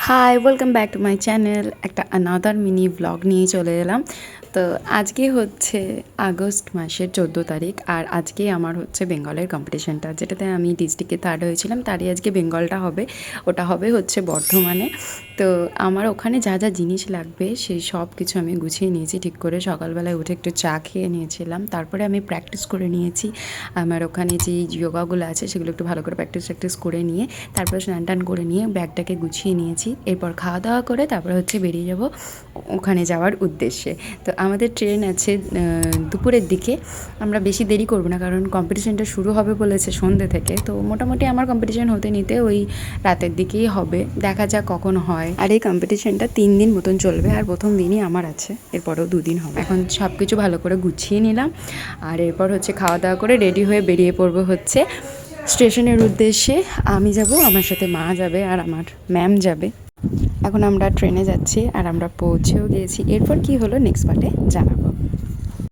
High, welcome back to my channel. একটা another mini vlog নিয়ে চলে এলাম। তো আজকে হচ্ছে আগস্ট মাসের 14 তারিখ, আর আজকে আমার হচ্ছে বেঙ্গলের কম্পিটিশানটা, যেটাতে আমি ডিস্ট্রিক্টে থার্ড হয়েছিলাম। তারই আজকে বেঙ্গলটা হবে, ওটা হবে হচ্ছে বর্ধমানে। তো আমার ওখানে যা যা জিনিস লাগবে সেই সব কিছু আমি গুছিয়ে নিয়েছি ঠিক করে। সকালবেলায় উঠে একটু চা খেয়ে নিয়েছিলাম, তারপরে আমি প্র্যাকটিস করে নিয়েছি। আমার ওখানে যে যোগাগুলো আছে সেগুলো একটু ভালো করে প্র্যাকটিস করে নিয়ে তারপরে স্নান টান করে নিয়ে ব্যাগটাকে গুছিয়ে নিয়েছি। এরপর খাওয়া দাওয়া করে তারপরে হচ্ছে বেরিয়ে যাব ওখানে যাওয়ার উদ্দেশ্যে। তো আমাদের ট্রেন আছে দুপুরের দিকে। আমরা বেশি দেরি করব না, কারণ কম্পিটিশানটা শুরু হবে বলেছে সন্ধ্যে থেকে। তো মোটামুটি আমার কম্পিটিশান হতে নিতে ওই রাতের দিকেই হবে, দেখা যাক কখন হয়। আর এই কম্পিটিশানটা 3 দিন মতন চলবে, আর প্রথম দিনই আমার আছে, এরপরেও 2 দিন হবে। এখন সব কিছু ভালো করে গুছিয়ে নিলাম, আর এরপর হচ্ছে খাওয়া দাওয়া করে রেডি হয়ে বেরিয়ে পড়বো হচ্ছে স্টেশনের উদ্দেশ্যে। আমি যাব, আমার সাথে মা যাবে, আর আমার ম্যাম যাবে। এখন আমরা ট্রেনে যাচ্ছি, আর আমরা পৌঁছেও গিয়েছি। এরপর কি হলো নেক্সট পার্টে জানাবো।